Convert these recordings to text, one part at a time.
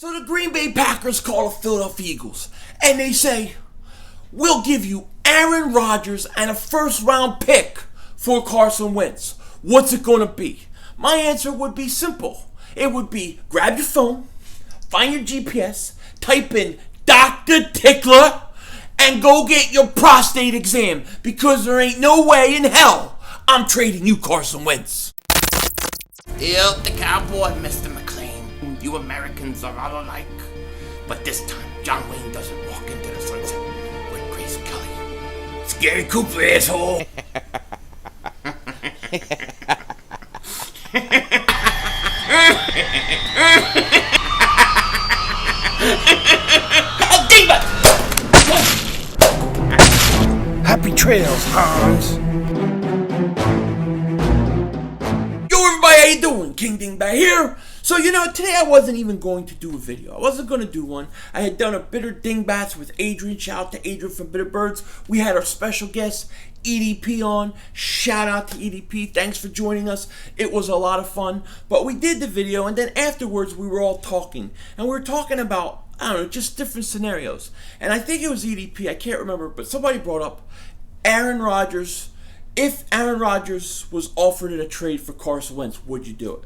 So the Green Bay Packers call the Philadelphia Eagles, and they say, we'll give you Aaron Rodgers and a first-round pick for Carson Wentz. What's it going to be? My answer would be simple. It would be grab your phone, find your GPS, type in Dr. Tickler, and go get your prostate exam, because there ain't no way in hell I'm trading you Carson Wentz. Hail the cowboy, Mr. McLean. You Americans are all alike. But this time, John Wayne doesn't walk into the sunset with Grace Kelly. Scary Cooper, asshole. Happy trails, Hans. Yo, everybody, how you doing? King Dingbat here. So, today I wasn't even going to do a video. I wasn't going to do one. I had done a Bitter Dingbats with Adrian. Shout out to Adrian from Bitter Birds. We had our special guest, EDP, on. Shout out to EDP. Thanks for joining us. It was a lot of fun. But we did the video, and then afterwards we were all talking. And we were talking about, I don't know, just different scenarios. And I think it was EDP. I can't remember. But somebody brought up Aaron Rodgers. If Aaron Rodgers was offered in a trade for Carson Wentz, would you do it?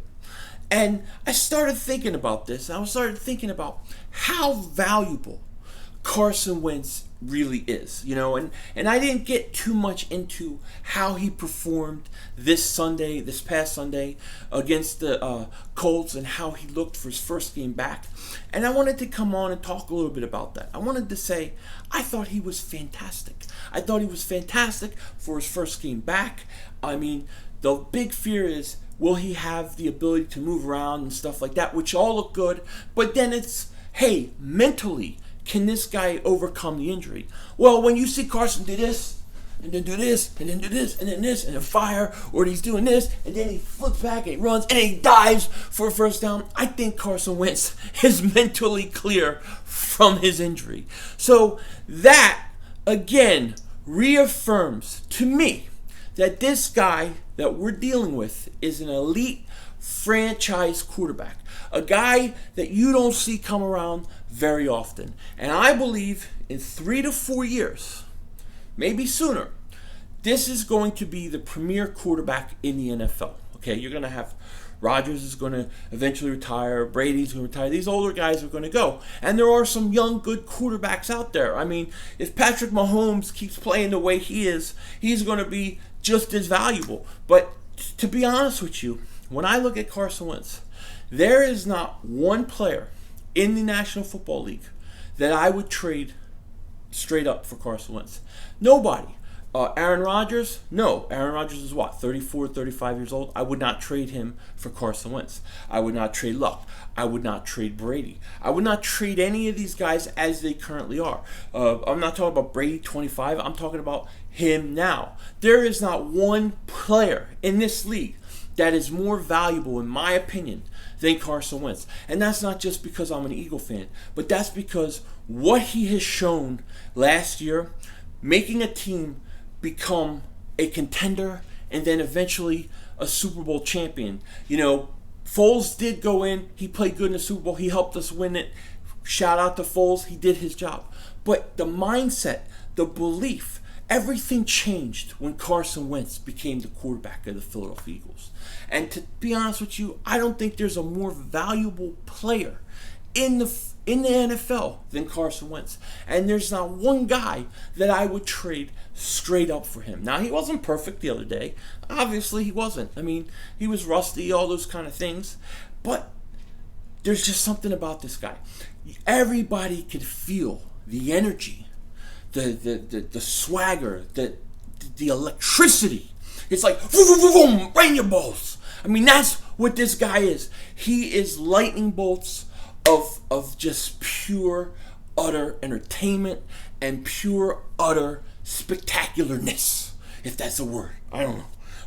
And I started thinking about this. I started thinking about how valuable Carson Wentz really is, and I didn't get too much into how he performed this past Sunday against the Colts, and how he looked for his first game back. And I wanted to come on and talk a little bit about that. I wanted to say I thought he was fantastic. I thought he was fantastic for his first game back. I mean, the big fear is, will he have the ability to move around and stuff like that, which all look good. But then it's, hey, mentally, can this guy overcome the injury? Well, when you see Carson do this, and then do this, and then do this, and then this, and then fire, or he's doing this, and then he flips back, and he runs, and he dives for a first down, I think Carson Wentz is mentally clear from his injury. So that, again, reaffirms to me that this guy that we're dealing with is an elite franchise quarterback. A guy that you don't see come around very often. And I believe in 3 to 4 years, maybe sooner, this is going to be the premier quarterback in the NFL. Okay, you're going to have Rodgers is going to eventually retire. Brady's going to retire. These older guys are going to go. And there are some young, good quarterbacks out there. I mean, if Patrick Mahomes keeps playing the way he is, he's going to be just as valuable. But to be honest with you, when I look at Carson Wentz, there is not one player in the National Football League that I would trade straight up for Carson Wentz. Nobody. Aaron Rodgers? No. Aaron Rodgers is what? 34, 35 years old? I would not trade him for Carson Wentz. I would not trade Luck. I would not trade Brady. I would not trade any of these guys as they currently are. I'm not talking about Brady 25. I'm talking about him now. There is not one player in this league that is more valuable, in my opinion, than Carson Wentz. And that's not just because I'm an Eagle fan, but that's because what he has shown last year, making a team become a contender and then eventually a Super Bowl champion. Foles did go in. He played good in the Super Bowl. He helped us win it. Shout out to Foles. He did his job. But the mindset, the belief, everything changed when Carson Wentz became the quarterback of the Philadelphia Eagles. And to be honest with you, I don't think there's a more valuable player in the NFL than Carson Wentz. And there's not one guy that I would trade straight up for him. Now, he wasn't perfect the other day. Obviously, he wasn't. I mean, he was rusty, all those kind of things. But there's just something about this guy. Everybody could feel the energy, the swagger, the electricity. It's like, boom, boom, boom, boom, rain your balls. I mean, that's what this guy is. He is lightning bolts of just pure, utter entertainment and pure, utter spectacularness, if that's a word. I don't know.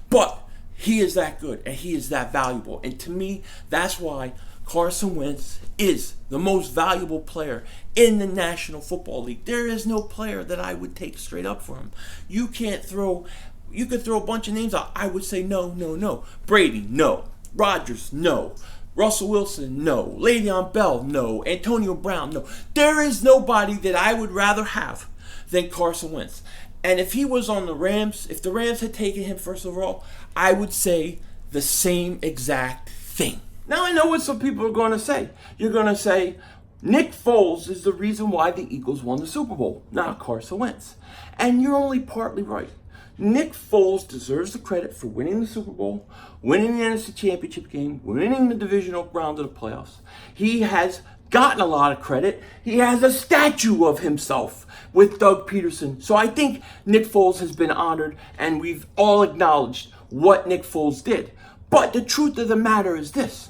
But he is that good, and he is that valuable. And to me, that's why Carson Wentz is the most valuable player in the National Football League. There is no player that I would take straight up for him. You could throw a bunch of names out. I would say no. Brady, no. Rodgers, no. Russell Wilson, no. Le'Veon Bell, no. Antonio Brown, no. There is nobody that I would rather have than Carson Wentz. And if he was on the Rams, if the Rams had taken him first overall, I would say the same exact thing. Now I know what some people are going to say. You're going to say, Nick Foles is the reason why the Eagles won the Super Bowl, not Carson Wentz. And you're only partly right. Nick Foles deserves the credit for winning the Super Bowl, winning the NFC Championship game, winning the divisional round of the playoffs. He has gotten a lot of credit. He has a statue of himself with Doug Peterson. So I think Nick Foles has been honored, and we've all acknowledged what Nick Foles did. But the truth of the matter is this.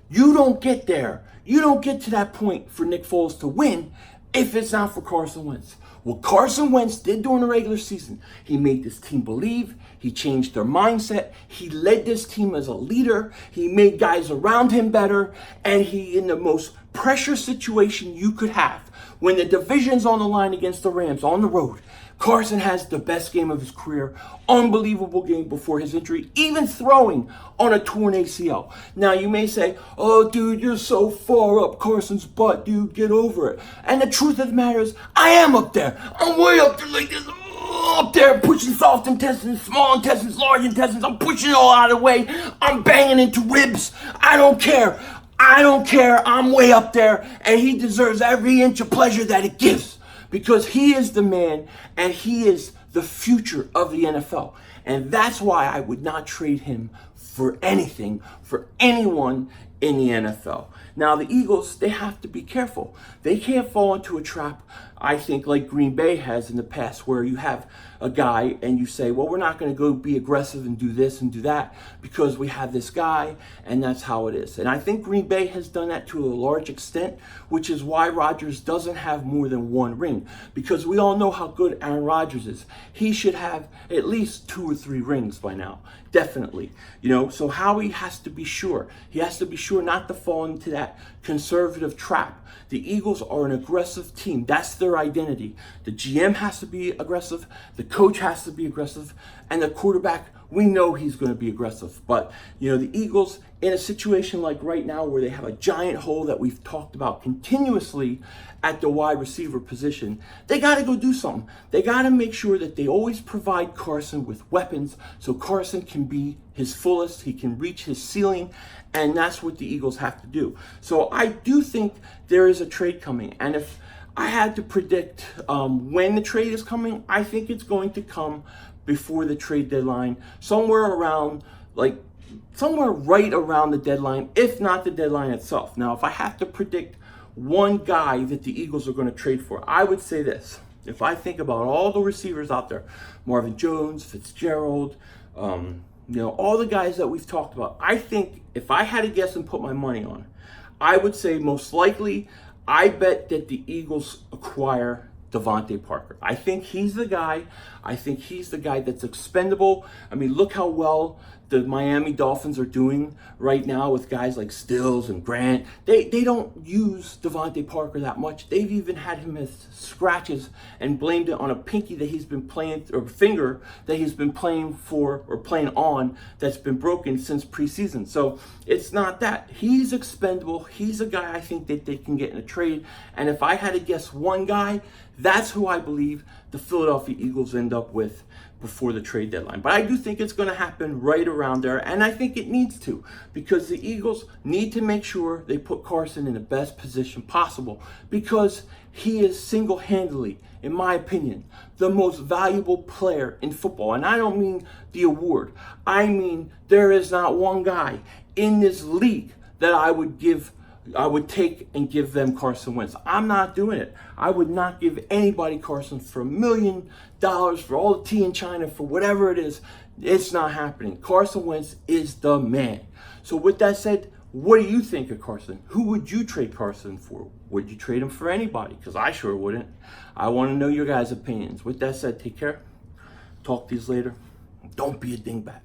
You don't get there. You don't get to that point for Nick Foles to win if it's not for Carson Wentz. What Carson Wentz did during the regular season, he made this team believe, he changed their mindset, he led this team as a leader, he made guys around him better, and he, in the most pressure situation you could have, when the division's on the line against the Rams on the road, Carson has the best game of his career, unbelievable game before his injury, even throwing on a torn ACL. Now you may say, oh dude, you're so far up Carson's butt, dude, get over it. And the truth of the matter is, I am up there. I'm way up there like this, up there pushing soft intestines, small intestines, large intestines. I'm pushing it all out of the way. I'm banging into ribs. I don't care. I'm way up there, and he deserves every inch of pleasure that it gives. Because he is the man, and he is the future of the NFL. And that's why I would not trade him for anything, for anyone in the NFL. Now, the Eagles, they have to be careful. They can't fall into a trap, I think, like Green Bay has in the past, where you have a guy and you say, well, we're not going to go be aggressive and do this and do that because we have this guy, and that's how it is. And I think Green Bay has done that to a large extent, which is why Rodgers doesn't have more than one ring, because we all know how good Aaron Rodgers is. He should have at least 2 or 3 rings by now, definitely. So Howie has to be sure. He has to be sure not to fall into that conservative trap. The Eagles are an aggressive team. That's their identity. The GM has to be aggressive. The coach has to be aggressive. And the quarterback, we know he's going to be aggressive. But, the Eagles, in a situation like right now where they have a giant hole that we've talked about continuously at the wide receiver position, they got to go do something. They got to make sure that they always provide Carson with weapons so Carson can be his fullest, he can reach his ceiling, and that's what the Eagles have to do. So I do think there is a trade coming, and if I had to predict when the trade is coming, I think it's going to come before the trade deadline, somewhere right around the deadline, if not the deadline itself. Now, if I have to predict one guy that the Eagles are going to trade for, I would say this. If I think about all the receivers out there, Marvin Jones, Fitzgerald, all the guys that we've talked about, I think if I had to guess and put my money on, I would say most likely, I bet that the Eagles acquire Davante Parker. I think he's the guy. I think he's the guy that's expendable. I mean, look how well the Miami Dolphins are doing right now with guys like Stills and Grant. They don't use Davante Parker that much. They've even had him as scratches and blamed it on a pinky that he's been playing, or finger that he's been playing for or playing on that's been broken since preseason. So it's not that. He's expendable. He's a guy I think that they can get in a trade. And if I had to guess one guy, that's who I believe the Philadelphia Eagles end up with before the trade deadline. But I do think it's going to happen right around there, and I think it needs to, because the Eagles need to make sure they put Carson in the best position possible, because he is single-handedly, in my opinion, the most valuable player in football. And I don't mean the award. I mean there is not one guy in this league that I would take and give them Carson Wentz. I'm not doing it. I would not give anybody Carson for $1 million, for all the tea in China, for whatever it is. It's not happening. Carson Wentz is the man. So with that said, what do you think of Carson? Who would you trade Carson for? Would you trade him for anybody? Because I sure wouldn't. I want to know your guys' opinions. With that said, take care. Talk to you later. Don't be a dingbat.